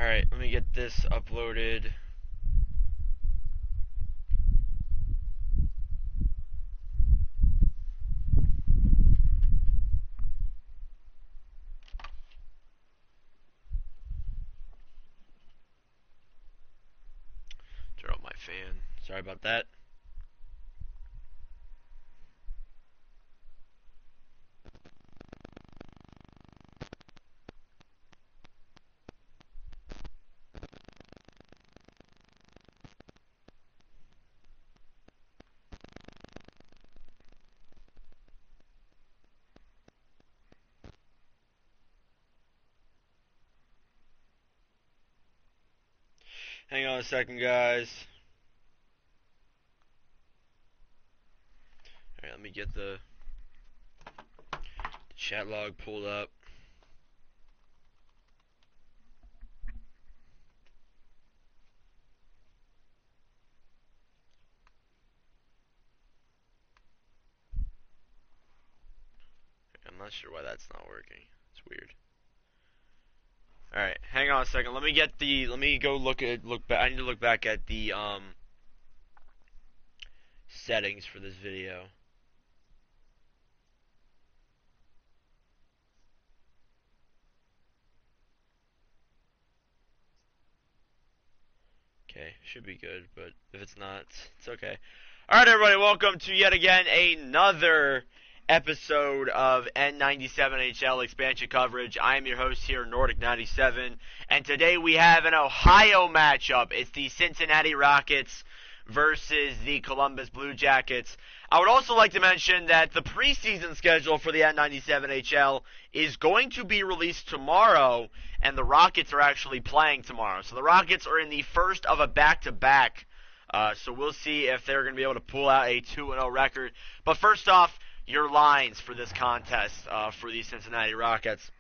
Alright, let me get this uploaded. Turn off my fan. Sorry about that. Hang on a second, guys. Alright, let me get the chat log pulled up. I'm not sure why that's not working. It's weird. Alright, hang on a second. Let me go look back. I need to look back at the settings for this video. Okay, should be good, but if it's not, it's okay. Alright, everybody, welcome to yet again another episode of N97HL expansion coverage. I am your host here, Nordic97, and today we have an Ohio matchup. It's the Cincinnati Rockets versus the Columbus Blue Jackets. I would also like to mention that the preseason schedule for the N97HL is going to be released tomorrow, and the Rockets are actually playing tomorrow. So the Rockets are in the first of a back-to-back, so we'll see if they're going to be able to pull out a 2-0 record. But first off, your lines for this contest for the Cincinnati Rockets.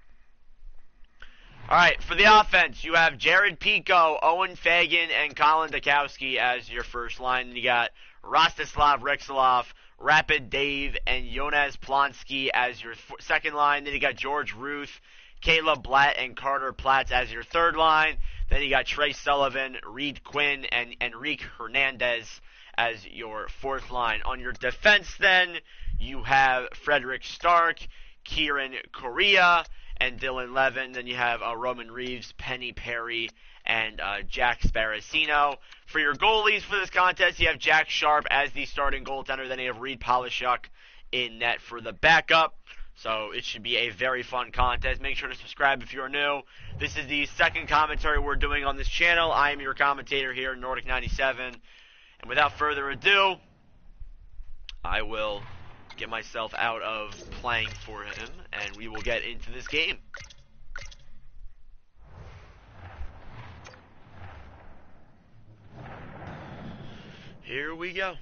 Alright, for the offense, you have Jared Pico, Owen Fagan, and Colin Dukowski as your first line. And you got Rostislav Rixilov, Rapid Dave, and Jonas Plonsky as your second line. Then you got George Ruth, Caleb Blatt, and Carter Platts as your third line. Then you got Trey Sullivan, Reed Quinn, and Enrique Hernandez as your fourth line. On your defense, then, you have Frederick Stark, Kieran Correa, and Dylan Levin. Then you have Roman Reeves, Penny Perry, and Jack Sparacino. For your goalies for this contest, you have Jack Sharp as the starting goaltender. Then you have Reed Polishuk in net for the backup. So it should be a very fun contest. Make sure to subscribe if you're new. This is the second commentary we're doing on this channel. I am your commentator here, Nordic97. And without further ado, I will get myself out of playing for him, and we will get into this game. Here we go.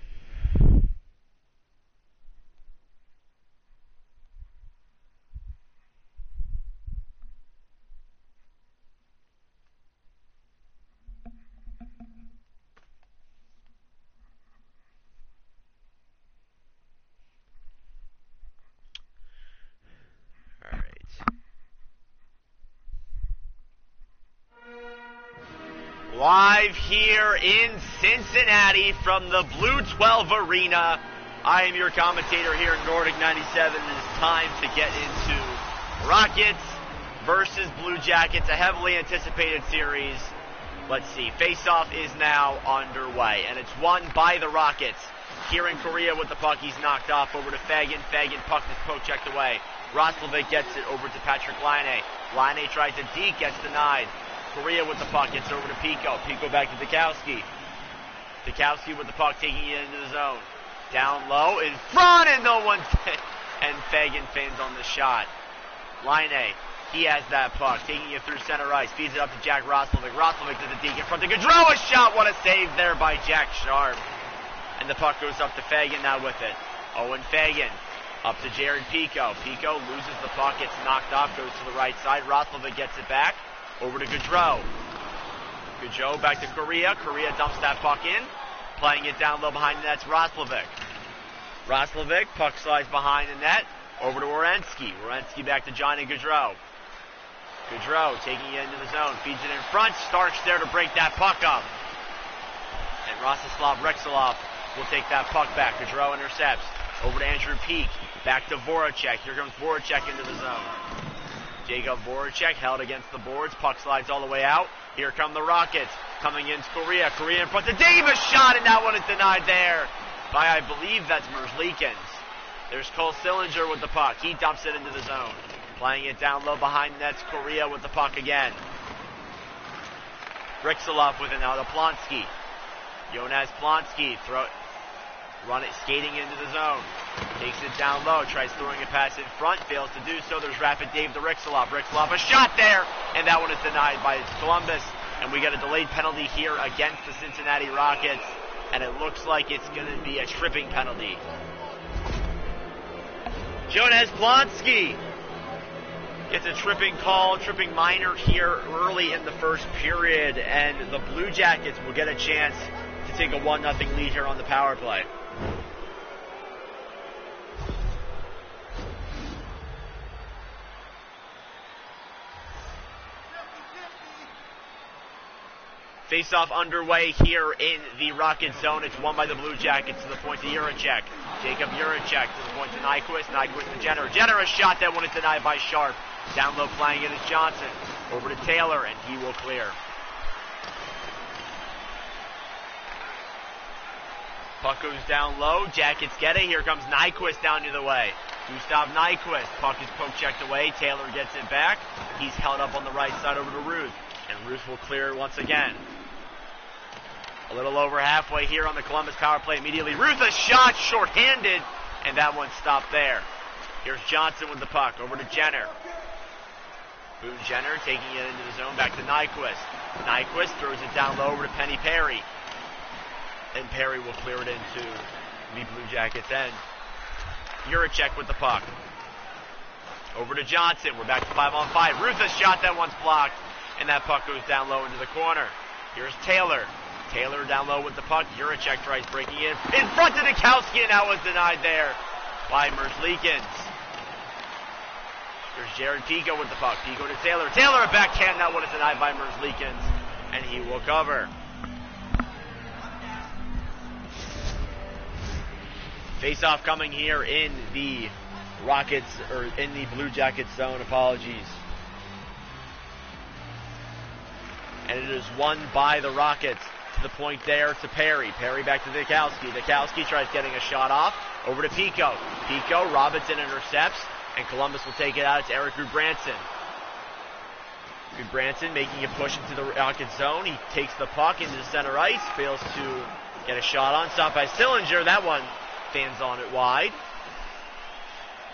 Live here in Cincinnati from the Blue 12 Arena. I am your commentator here in Nordic 97. It is time to get into Rockets versus Blue Jackets, a heavily anticipated series. Let's see, face-off is now underway, and it's won by the Rockets. Kieran Correa with the puck, he's knocked off over to Fagan. Fagan, puck is poke checked away. Roslovic gets it over to Patrick Laine. Laine tries to deke, gets denied. Correa with the puck, gets over to Pico. Pico back to Dukowski. Dukowski with the puck, taking it into the zone. Down low, in front, and no one's... and Fagan feigns on the shot. Laine, he has that puck, taking it through center ice. Feeds it up to Jack Roslovic. Roslovic to the deke in front of Gaudreau. A shot, what a save there by Jack Sharp. And the puck goes up to Fagan now with it. Owen Fagan up to Jared Pico. Pico loses the puck, gets knocked off, goes to the right side. Roslovic gets it back. Over to Gaudreau. Gaudreau back to Correa. Correa dumps that puck in. Playing it down low behind the net's Roslovic. Roslovic, puck slides behind the net. Over to Werenski. Werenski back to Johnny Gaudreau. Gaudreau taking it into the zone, feeds it in front. Starks there to break that puck up. And Rostislav Rexilov will take that puck back. Gaudreau intercepts. Over to Andrew Peak. Back to Voracek. Here comes Voracek into the zone. Jacob Voracek held against the boards. Puck slides all the way out. Here come the Rockets. Coming in Korea. Korea in front to Davis. Shot, and that one is denied there by, I believe that's Merzlikins. There's Cole Sillinger with the puck. He dumps it into the zone. Playing it down low behind nets. Korea with the puck again. Rexilov with it now to Plonsky. Jonas Plonsky skating into the zone. Takes it down low, tries throwing a pass in front, fails to do so. There's Rapid Dave to Rexilov. Rexilov, a shot there, and that one is denied by Columbus. And we got a delayed penalty here against the Cincinnati Rockets, and it looks like it's going to be a tripping penalty. Jonas Plonsky gets a tripping call, tripping minor here early in the first period, and the Blue Jackets will get a chance to take a 1-0 lead here on the power play. Face-off underway here in the Rocket zone. It's won by the Blue Jackets to the point to Juracek. Jacob Juracek to the point to Nyquist. Nyquist to Jenner. Jenner a shot that one is denied by Sharp. Down low playing it is Johnson. Over to Taylor, and he will clear. Puck goes down low. Jackets get it. Here comes Nyquist down the other way. Gustav Nyquist. Puck is poke checked away. Taylor gets it back. He's held up on the right side over to Ruth. And Ruth will clear it once again. A little over halfway here on the Columbus power play immediately. Ruth a shot, shorthanded, and that one stopped there. Here's Johnson with the puck. Over to Jenner. Boone Jenner taking it into the zone. Back to Nyquist. Nyquist throws it down low over to Penny Perry. And Perry will clear it into the Blue Jackets' end. Juracek with the puck. Over to Johnson. We're back to 5-on-5. Ruth a shot, that one's blocked. And that puck goes down low into the corner. Here's Taylor. Taylor down low with the puck. Juracek tries breaking in front of Nikowski, and that was denied there by Merzlikins. Here's Jared Pico with the puck. Pico to Taylor. Taylor a backhand. That one is denied by Merzlikins, and he will cover. Face-off coming here in the Rockets, or in the Blue Jackets zone. Apologies. And it is won by the Rockets. To the point there to Perry. Perry back to Nikowski. Nikowski tries getting a shot off. Over to Pico. Pico, Robinson intercepts, and Columbus will take it out. It's Eric Gudbranson. Gudbranson making a push into the Rockets zone. He takes the puck into the center ice. Fails to get a shot on. Stopped by Sillinger. That one fans on it wide.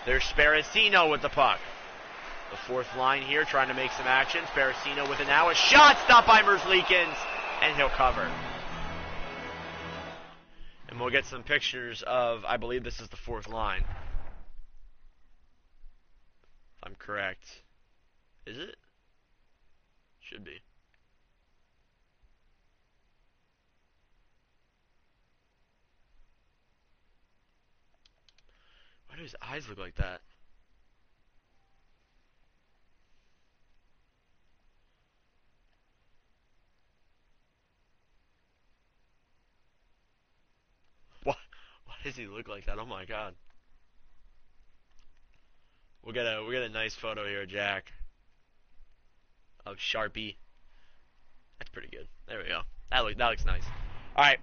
There's Sparacino with the puck. The fourth line here trying to make some action. Sparacino with it now. A shot stopped by Merzlikins, and he'll cover. And we'll get some pictures of, I believe this is the fourth line. If I'm correct. Is it? Should be. Why do his eyes look like that? Why does he look like that? Oh my God. We'll get a nice photo here, Jack, of Sharpie. That's pretty good. There we go. That looks nice. All right.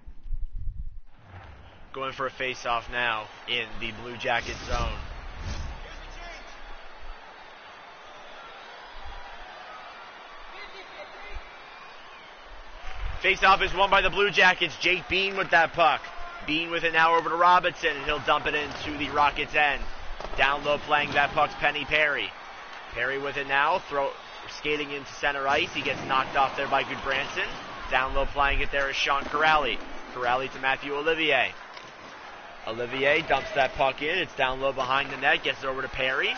Going for a face-off now in the Blue Jacket zone. Face-off is won by the Blue Jackets. Jake Bean with that puck. Bean with it now over to Robinson, and he'll dump it into the Rockets' end. Down low playing that puck's Penny Perry. Perry with it now, skating into center ice. He gets knocked off there by Gudbranson. Down low playing it there is Sean Corrali. Corrali to Matthew Olivier. Olivier dumps that puck in. It's down low behind the net. Gets it over to Perry.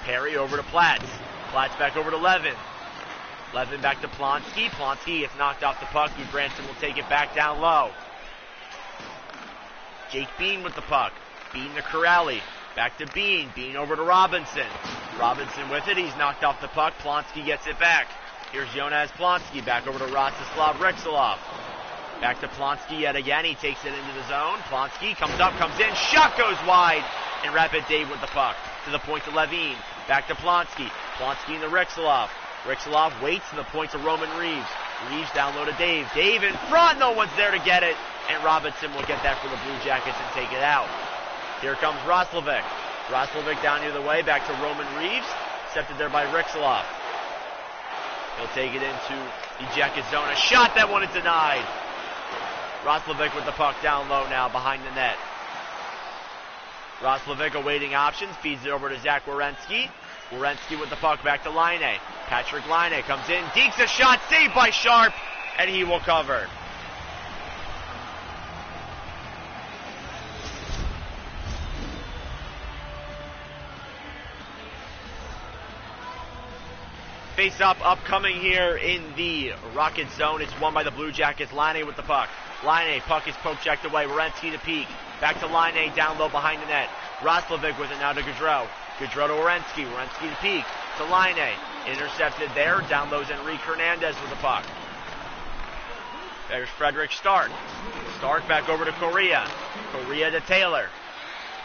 Perry over to Platts. Platts back over to Levin. Levin back to Plonsky. Plonsky gets knocked off the puck. Gudbranson will take it back down low. Jake Bean with the puck. Bean to Corrali. Back to Bean. Bean over to Robinson. Robinson with it. He's knocked off the puck. Plonsky gets it back. Here's Jonas Plonsky. Back over to Rostislav Rixilov. Back to Plonsky yet again. He takes it into the zone. Plonsky comes up, comes in. Shot goes wide. And Rapid Dave with the puck. To the point to Levine. Back to Plonsky. Plonsky into Rixilov. Rixilov waits to the point to Roman Reeves. Reeves down low to Dave. Dave in front. No one's there to get it. And Robinson will get that for the Blue Jackets and take it out. Here comes Roslovic. Roslovic down near the way. Back to Roman Reeves. Accepted there by Rixilov. He'll take it into the Jacket zone. A shot, that one is denied. Roslovic with the puck down low now behind the net. Roslovic awaiting options. Feeds it over to Zach Werenski. Werenski with the puck back to Laine. Patrick Laine comes in. Dekes a shot. Saved by Sharp. And he will cover. Face-up upcoming here in the Rocket zone. It's won by the Blue Jackets. Laine with the puck. Laine, puck is poke checked away. Werenski to Peak. Back to Laine, down low behind the net. Roslovic with it now to Gaudreau. Gaudreau to Werenski. Werenski to Peak. To Laine. Intercepted there. Down low is Enrique Hernandez with the puck. There's Frederick Stark. Stark back over to Correa. Correa to Taylor.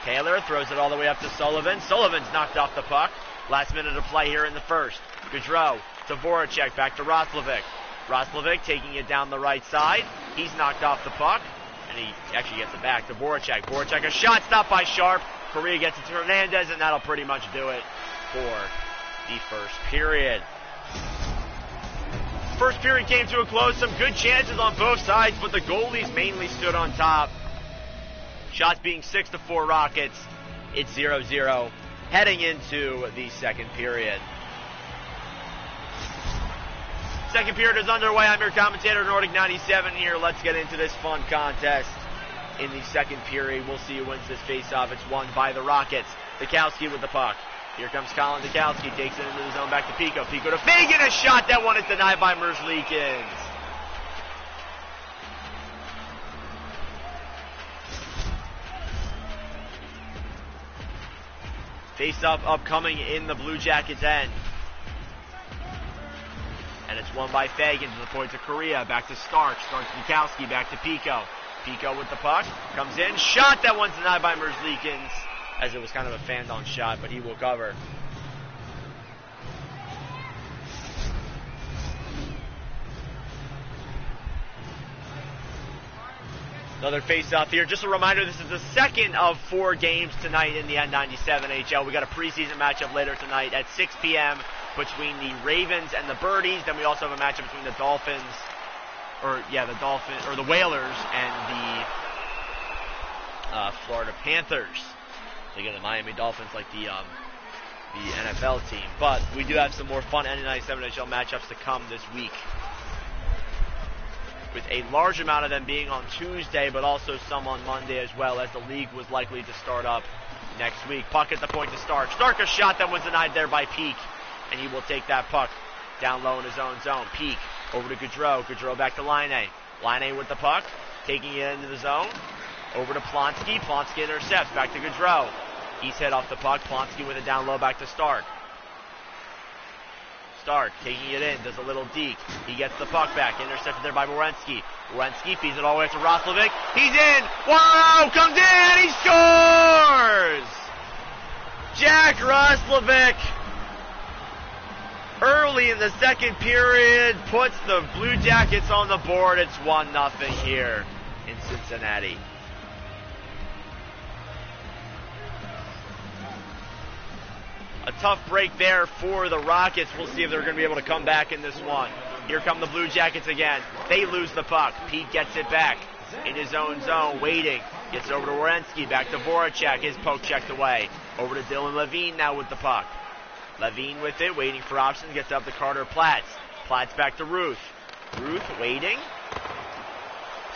Taylor throws it all the way up to Sullivan. Sullivan's knocked off the puck. Last minute of play here in the first. Gaudreau to Voracek, back to Roslovic. Roslovic taking it down the right side. He's knocked off the puck, and he actually gets it back to Voracek. Voracek, a shot stopped by Sharp. Correa gets it to Hernandez, and that'll pretty much do it for the first period. First period came to a close. Some good chances on both sides, but the goalies mainly stood on top. Shots being 6-4 Rockets. It's 0-0 heading into the second period. Second period is underway. I'm your commentator, Nordic 97 here. Let's get into this fun contest. In the second period, we'll see who wins this face-off. It's won by the Rockets. Dikowski with the puck. Here comes Colin Dikowski. Takes it into the zone. Back to Pico. Pico to Fagan. A shot. That one is denied by Merzlikins. Face-off upcoming in the Blue Jackets' end. And it's won by Fagan to the point to Correa. Back to Stark. Stark to Dikowski. Back to Pico. Pico with the puck. Comes in. Shot. That one's denied by Merzlikins. As it was kind of a fan-down shot, but he will cover. Another face-off here. Just a reminder, this is the second of 4 games tonight in the N97HL. We got a preseason matchup later tonight at 6 p.m. between the Ravens and the Birdies. Then we also have a matchup between the Dolphins, the Whalers and the Florida Panthers. They get the Miami Dolphins like the NFL team. But we do have some more fun N97HL matchups to come this week, with a large amount of them being on Tuesday, but also some on Monday as well, as the league was likely to start up next week. Puck at the point to Stark. Stark, a shot that was denied there by Peak, and he will take that puck down low in his own zone. Peak over to Gaudreau. Gaudreau back to Laine. Laine with the puck, taking it into the zone. Over to Plonsky. Plonsky intercepts. Back to Gaudreau. He's hit off the puck. Plonsky with it down low. Back to Stark. Stark taking it in. Does a little deke. He gets the puck back. Intercepted there by Werenski. Werenski feeds it all the way up to Roslovic. He's in. Wow! Comes in. He scores! Jack Roslovic, early in the second period, puts the Blue Jackets on the board. It's 1-0 here in Cincinnati. A tough break there for the Rockets. We'll see if they're going to be able to come back in this one. Here come the Blue Jackets again. They lose the puck. Pete gets it back in his own zone, waiting. Gets over to Werenski, back to Voracek. His poke checked away. Over to Dylan Levine now with the puck. Levine with it, waiting for options. Gets up to Carter Platts. Platts back to Ruth. Ruth waiting.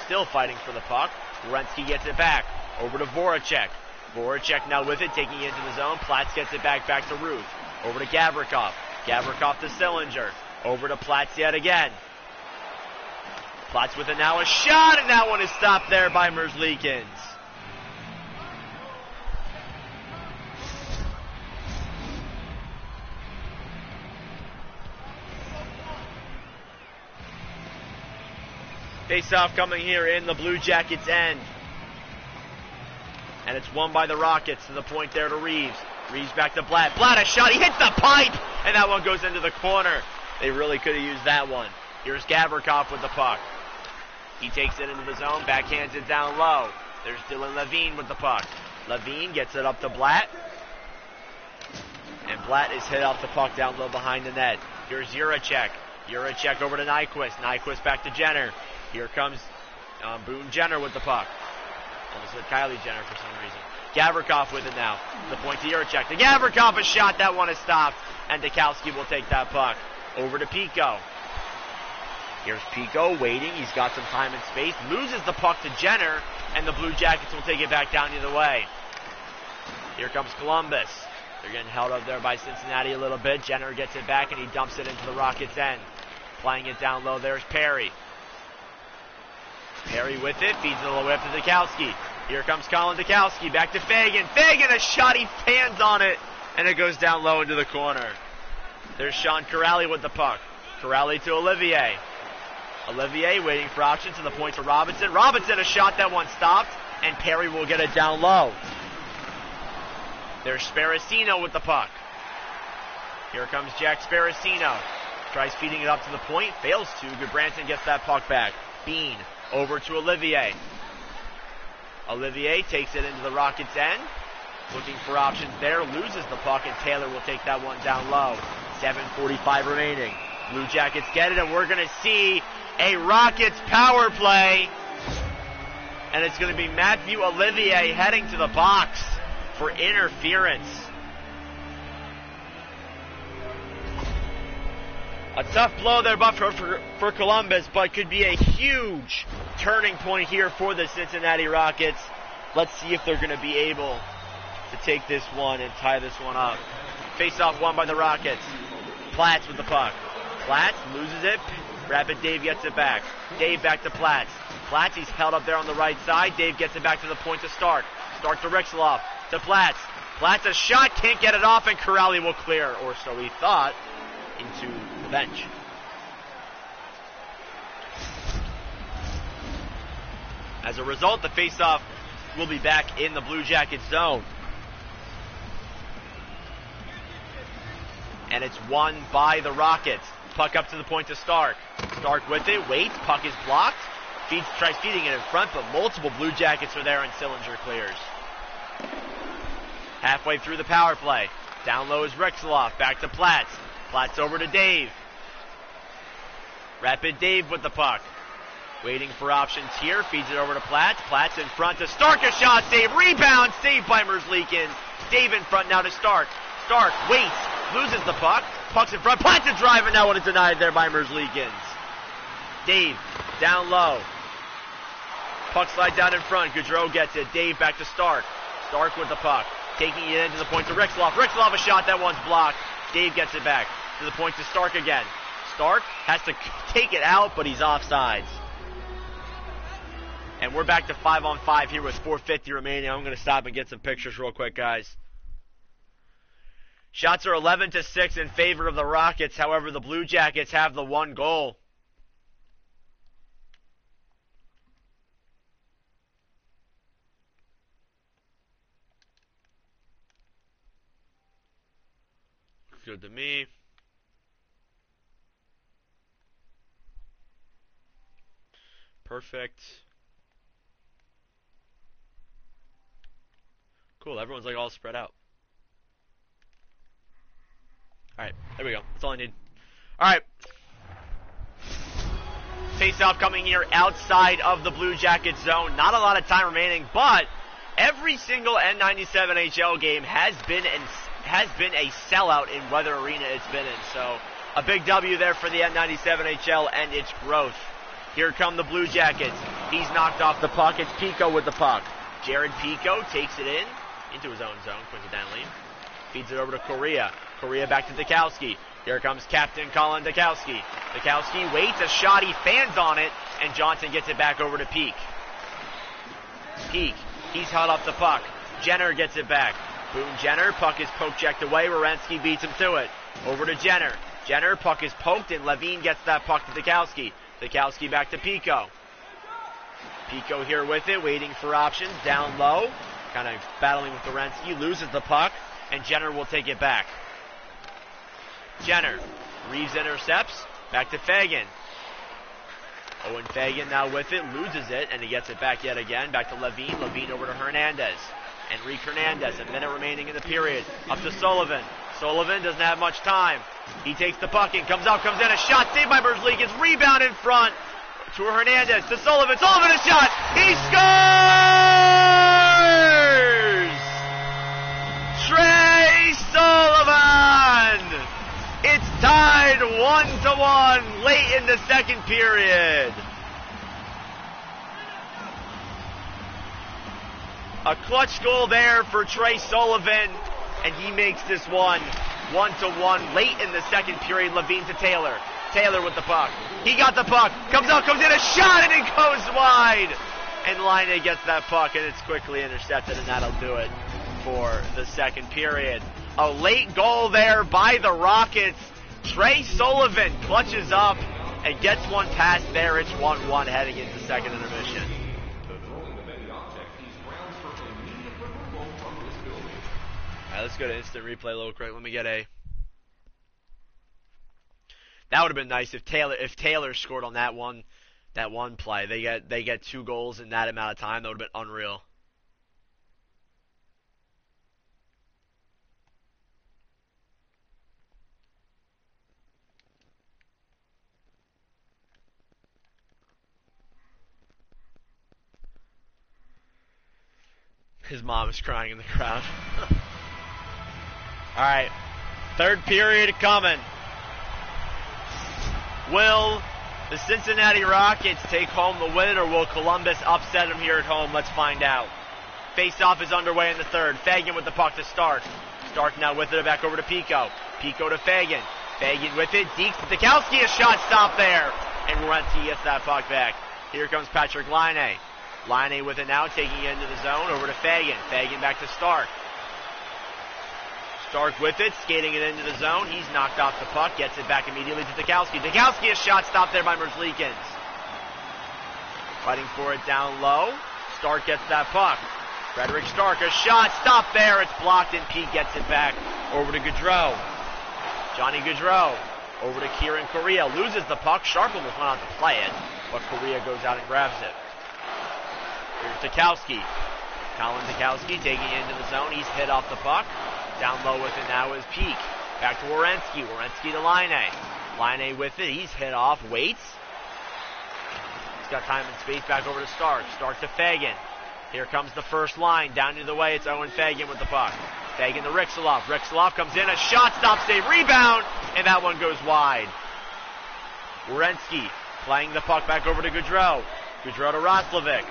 Still fighting for the puck. Werenski gets it back. Over to Voracek. Voracek now with it, taking it into the zone. Platts gets it back to Ruth. Over to Gavrikov. Gavrikov to Sillinger. Over to Platts yet again. Platts with it now, a shot, and that one is stopped there by Merzlikins. Face-off coming here in the Blue Jackets' end. And it's won by the Rockets to the point there to Reeves. Reeves back to Blatt. Blatt a shot. He hits the pipe. And that one goes into the corner. They really could have used that one. Here's Gavrikov with the puck. He takes it into the zone. Backhands it down low. There's Dylan Levine with the puck. Levine gets it up to Blatt. And Blatt is hit off the puck down low behind the net. Here's Juracek. Juracek over to Nyquist. Nyquist back to Jenner. Here comes Boone Jenner with the puck. Almost said Kylie Jenner for some reason. Gavrikov with it now. The point to Juracek. The Gavrikov a shot. That one is stopped. And Dukowski will take that puck. Over to Pico. Here's Pico waiting. He's got some time and space. Loses the puck to Jenner. And the Blue Jackets will take it back down either way. Here comes Columbus. They're getting held up there by Cincinnati a little bit. Jenner gets it back and he dumps it into the Rockets' end. Playing it down low. There's Perry. Perry with it. Feeds it all the way up to Dukowski. Here comes Colin Dukowski. Back to Fagan. Fagan a shot. He fans on it. And it goes down low into the corner. There's Sean Corrali with the puck. Corrali to Olivier. Olivier waiting for option to the point to Robinson. Robinson a shot. That one stopped. And Perry will get it down low. There's Sparacino with the puck. Here comes Jack Sparacino. Tries feeding it up to the point. Fails to. Goodbranson gets that puck back. Bean over to Olivier. Olivier takes it into the Rockets' end. Looking for options there. Loses the puck and Taylor will take that one down low. 7:45 remaining. Blue Jackets get it and we're going to see a Rockets power play. And it's going to be Matthew Olivier heading to the box for interference. A tough blow there for Columbus, but could be a huge turning point here for the Cincinnati Rockets. Let's see if they're going to be able to take this one and tie this one up. Face-off won by the Rockets. Platts with the puck. Platts loses it. Rapid Dave gets it back. Dave back to Platts. Platts, he's held up there on the right side. Dave gets it back to the point to Stark. Stark to Rixloff. To Platts. Platts a shot, can't get it off, and Corrali will clear, or so he thought, into the bench. As a result, the faceoff will be back in the Blue Jackets zone. And it's won by the Rockets. Puck up to the point to Stark. Stark with it, waits, puck is blocked. Tries feeding it in front, but multiple Blue Jackets are there and Sillinger clears. Halfway through the power play. Down low is Rixloff. Back to Platts. Platts over to Dave. Rapid Dave with the puck. Waiting for options here. Feeds it over to Platts. Platts in front to Stark. A shot save. Rebound. Save by Merzlikins. Dave in front now to Stark. Stark waits. Loses the puck. Puck's in front. Platts a drive and that one is denied there by Merzlikins. Dave down low. Puck slide down in front. Gaudreau gets it. Dave back to Stark. Stark with the puck. Taking it into the point to Rixloff. Rixloff a shot. That one's blocked. Dave gets it back to the point to Stark again. Stark has to take it out, but he's offsides. And we're back to 5-on-5 here with 4:50 remaining. I'm going to stop and get some pictures real quick, guys. Shots are 11-6 in favor of the Rockets. However, the Blue Jackets have the one goal. Good to me. Perfect. Cool, everyone's like all spread out. Alright, there we go. That's all I need. Alright. Face-off coming here outside of the Blue Jackets zone. Not a lot of time remaining, but every single N97HL game has been a sellout in whatever arena it's been in. So a big W there for the N97HL and its growth. Here come the Blue Jackets. He's knocked off the puck. It's Pico with the puck. Jared Pico takes it into his own zone, coincidentally. Feeds it over to Correa. Correa back to Dukowski. Here comes Captain Colin Dukowski. Dukowski waits a shot. He fans on it, and Johnson gets it back over to Peak. Peak. He's held up the puck. Jenner gets it back. Boone Jenner. Puck is poke checked away. Werenski beats him to it. Over to Jenner. Jenner. Puck is poked, and Levine gets that puck to Dukowski. Dukowski back to Pico. Pico here with it, waiting for options, down low. Kind of battling with Dorensky, loses the puck, and Jenner will take it back. Jenner, Reeves intercepts, back to Fagan. Owen Fagan now with it, loses it, and he gets it back yet again. Back to Levine, Levine over to Hernandez. Enrique Hernandez, a minute remaining in the period. Up to Sullivan. Sullivan doesn't have much time. He takes the puck in, comes out, comes in, a shot saved by Merzlikins, rebound in front to Hernandez, to Sullivan. Sullivan a shot, he scores! Trey Sullivan! It's tied 1-1 late in the second period. A clutch goal there for Trey Sullivan, and he makes this one 1-1 late in the second period. Levine to Taylor. Taylor with the puck. He got the puck. Comes out, comes in, a shot, and it goes wide. And Laine gets that puck, and it's quickly intercepted, and that'll do it for the second period. A late goal there by the Rockets. Trey Sullivan clutches up and gets one past there. It's 1-1 heading into second intermission. All right, let's go to instant replay a little quick. Let me get a... That would have been nice if Taylor scored on that one play. They get 2 goals in that amount of time. That would have been unreal. His mom is crying in the crowd. All right, third period coming. Will the Cincinnati Rockets take home the win, or will Columbus upset them here at home? Let's find out. Face-off is underway in the third. Fagan with the puck to Stark. Stark now with it, back over to Pico. Pico to Fagan. Fagan with it. Deeks to Dikowski, a shot stop there. And Werenski gets that puck back. Here comes Patrick Laine. Laine with it now, taking it into the zone, over to Fagan. Fagan back to Stark. Stark with it, skating it into the zone. He's knocked off the puck, gets it back immediately to Dikowski. Dikowski, a shot stopped there by Merzlikins. Fighting for it down low. Stark gets that puck. Frederick Stark, a shot stopped there. It's blocked, and Pete gets it back over to Gaudreau. Johnny Gaudreau over to Kieran Correa. Loses the puck. Sharp almost went out to play it, but Correa goes out and grabs it. Here's Dikowski. Colin Dikowski taking it into the zone. He's hit off the puck. Down low with it now is Peak. Back to Werenski. Werenski to Laine. Laine with it. He's hit off. Waits. He's got time and space back over to Stark. Stark to Fagan. Here comes the first line. Down to the way. It's Owen Fagan with the puck. Fagan to Rixelov. Rixelov comes in. A shot, stop, save, rebound. And that one goes wide. Werenski playing the puck back over to Gaudreau. Gaudreau to Roslovic.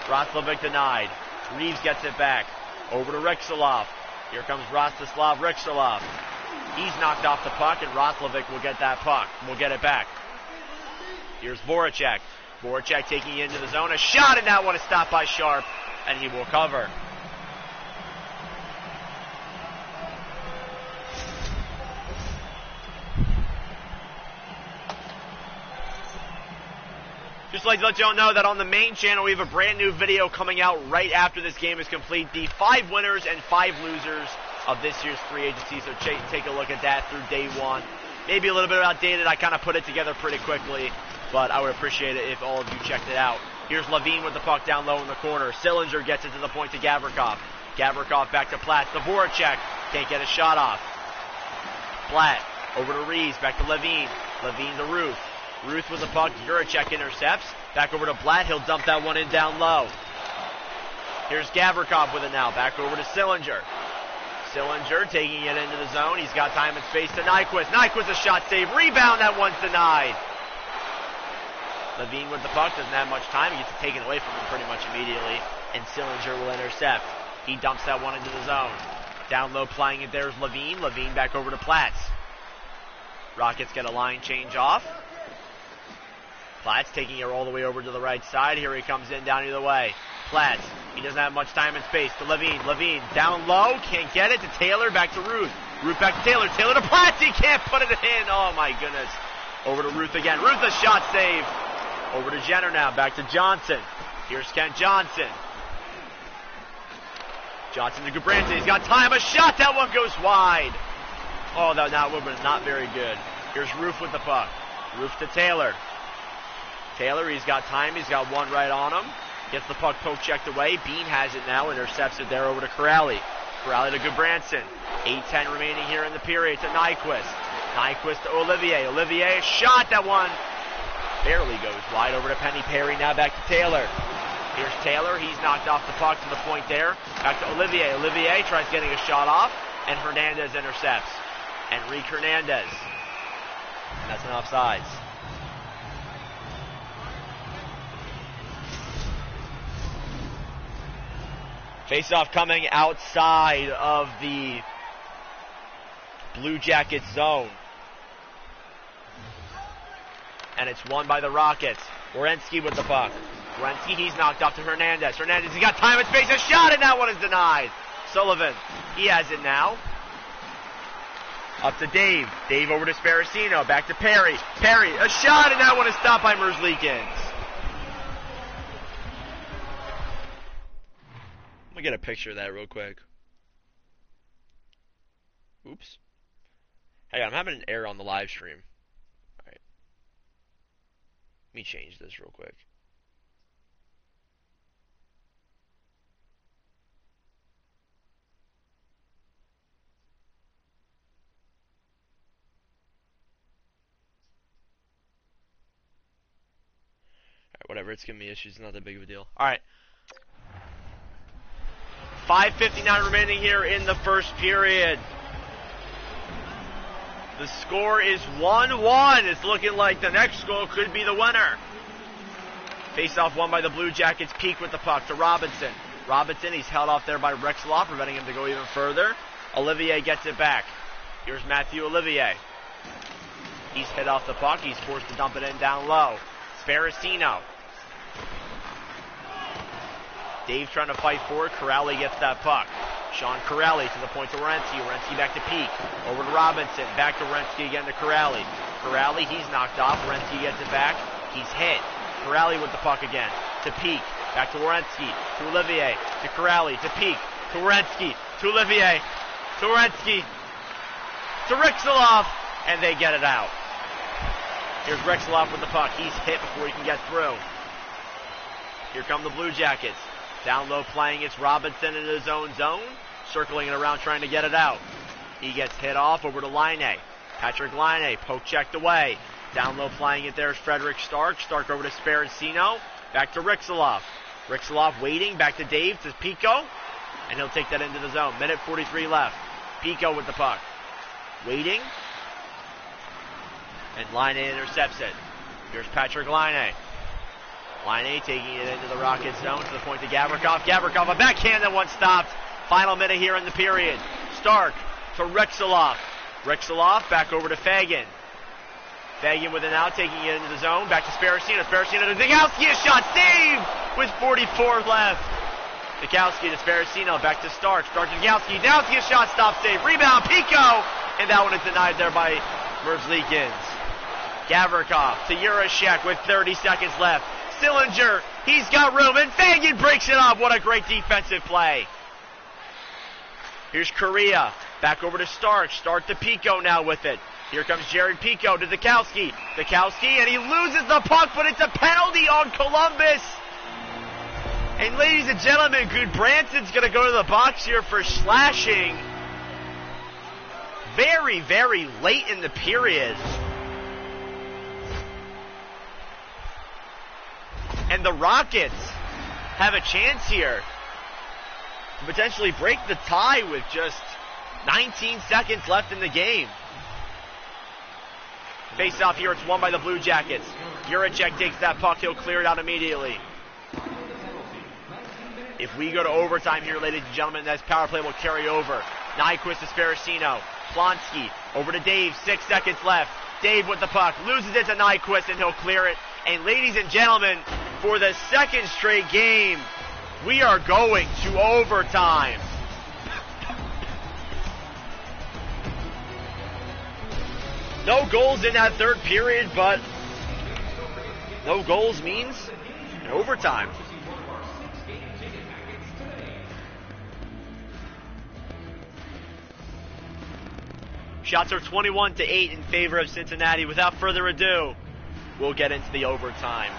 Roslovic denied. Reeves gets it back. Over to Rixelov. Here comes Rostislav Rixelov. He's knocked off the puck, and Roslovic will get that puck. We'll get it back. Here's Voracek. Voracek taking it into the zone. A shot, and that one is stopped by Sharp, and he will cover. Just like to let y'all know that on the main channel, we have a brand new video coming out right after this game is complete. The 5 winners and 5 losers of this year's free agency. So take a look at that through day 1. Maybe a little bit outdated. I kind of put it together pretty quickly, but I would appreciate it if all of you checked it out. Here's Levine with the puck down low in the corner. Sillinger gets it to the point to Gavrikov. Gavrikov back to Platt. The Voracek can't get a shot off. Platt over to Reeves. Back to Levine. Levine to Ruth. Ruth with the puck. Juracek intercepts. Back over to Blatt. He'll dump that one in down low. Here's Gavrikov with it now. Back over to Sillinger. Sillinger taking it into the zone. He's got time and space to Nyquist. Nyquist a shot save. Rebound. That one's denied. Levine with the puck. Doesn't have much time. He gets it taken away from him pretty much immediately. And Sillinger will intercept. He dumps that one into the zone. Down low playing it there is Levine. Levine back over to Platts. Rockets get a line change off. Platts taking it all the way over to the right side. Here he comes in down either way. Platts, he doesn't have much time and space to Levine. Levine down low, can't get it to Taylor, back to Ruth. Ruth back to Taylor. Taylor to Platts, he can't put it in. Oh my goodness. Over to Ruth again. Ruth a shot save. Over to Jenner now, back to Johnson. Here's Kent Johnson. Johnson to Gudbranson. He's got time. A shot. That one goes wide. Oh, that would have been not very good. Here's Roof with the puck. Roof to Taylor. Taylor, he's got time. He's got one right on him. Gets the puck poke checked away. Bean has it now. Intercepts it there over to Corrali. Corrali to Gudbranson. 8:10 remaining here in the period to Nyquist. Nyquist to Olivier. Olivier, shot. That one barely goes wide over to Penny Perry. Now back to Taylor. Here's Taylor. He's knocked off the puck to the point there. Back to Olivier. Olivier tries getting a shot off, and Hernandez intercepts. Enrique Hernandez. And that's an offsides. Face-off coming outside of the Blue Jackets zone. And it's won by the Rockets. Werenski with the puck. Werenski, he's knocked off to Hernandez. Hernandez, he got time and space, a shot, and that one is denied. Sullivan, he has it now. Up to Dave. Dave over to Sparacino. Back to Perry. Perry, a shot, and that one is stopped by Merzlikins. Let me get a picture of that real quick. Oops. Hey, I'm having an error on the live stream. Alright. Let me change this real quick. Alright, whatever, it's giving me issues, it's not that big of a deal. Alright. 5:59 remaining here in the first period. The score is 1-1. It's looking like the next goal could be the winner. Face-off won by the Blue Jackets. Peak with the puck to Robinson. Robinson, he's held off there by Rexloff, preventing him to go even further. Olivier gets it back. Here's Matthew Olivier. He's hit off the puck. He's forced to dump it in down low. Sparacino. Dave trying to fight for it. Corrali gets that puck. Sean Corrali to the point to Werenski. Werenski back to Peak. Over to Robinson. Back to Werenski again to Corrali. Corrali, he's knocked off. Werenski gets it back. He's hit. Corrali with the puck again. To Peak. Back to Werenski. To Olivier. To Corrali. To Peak. To Werenski. To Olivier. To Werenski. To Rixeloff. And they get it out. Here's Rixeloff with the puck. He's hit before he can get through. Here come the Blue Jackets. Down low playing, it's Robinson in his own zone. Circling it around, trying to get it out. He gets hit off over to Laine. Patrick Laine, poke checked away. Down low playing it, there's Frederick Stark. Stark over to Sparacino. Back to Rixeloff. Rixeloff waiting, back to Dave, to Pico. And he'll take that into the zone. Minute 43 left. Pico with the puck. Waiting. And Laine intercepts it. Here's Patrick Laine. Laine taking it into the Rockets zone to the point to Gavrikov. Gavrikov, a backhand that one stopped. Final minute here in the period. Stark to Rixeloff. Rixeloff back over to Fagan. Fagan with an out, taking it into the zone. Back to Sparacino. Sparacino to Dikowski. A shot saved with 44 left. Dikowski to Sparacino. Back to Stark. Stark to Dikowski. Dikowski, a shot, stop, save. Rebound, Pico. And that one is denied there by Merzlikins. Gavrikov to Jurasek with 30 seconds left. Sillinger, he's got room, and Fagan breaks it up. What a great defensive play. Here's Correa, back over to Stark. Stark to Pico now with it. Here comes Jared Pico to Dikowski. Dikowski, and he loses the puck, but it's a penalty on Columbus. And ladies and gentlemen, Gudbranson's going to go to the box here for slashing. Very, very late in the period. And the Rockets have a chance here to potentially break the tie with just 19 seconds left in the game. Face off here, it's won by the Blue Jackets. Juracek takes that puck, he'll clear it out immediately. If we go to overtime here, ladies and gentlemen, that power play will carry over. Nyquist to Sparacino. Plonsky over to Dave, 6 seconds left. Dave with the puck, loses it to Nyquist, and he'll clear it. And ladies and gentlemen, for the second straight game, we are going to overtime. No goals in that third period, but no goals means an overtime. Shots are 21-8 in favor of Cincinnati. Without further ado, we'll get into the overtime.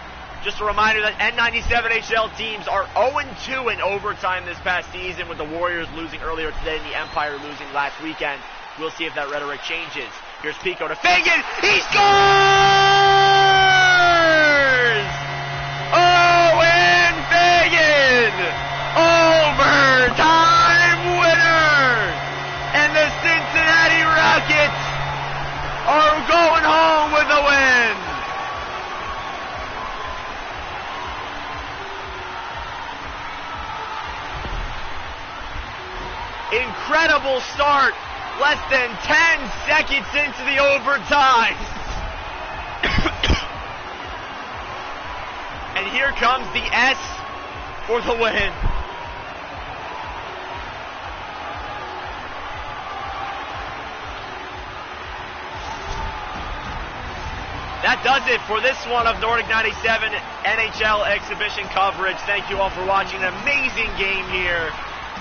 Just a reminder that N97HL teams are 0-2 in overtime this past season, with the Warriors losing earlier today and the Empire losing last weekend. We'll see if that rhetoric changes. Here's Pico to Fagan. He scores! Owen Fagan! Overtime winner! And the Cincinnati Rockets are going home with a win! Incredible start, less than 10 seconds into the overtime. And here comes the S for the win. That does it for this one of Nordic 97 NHL exhibition coverage. Thank you all for watching an amazing game here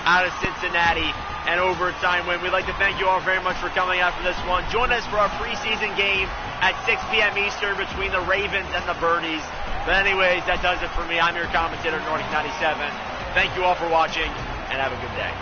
out of Cincinnati, and overtime win. We'd like to thank you all very much for coming out for this one. Join us for our preseason game at 6 p.m. Eastern between the Ravens and the Birdies. But anyways, that does it for me. I'm your commentator, Nordic 97. Thank you all for watching, and have a good day.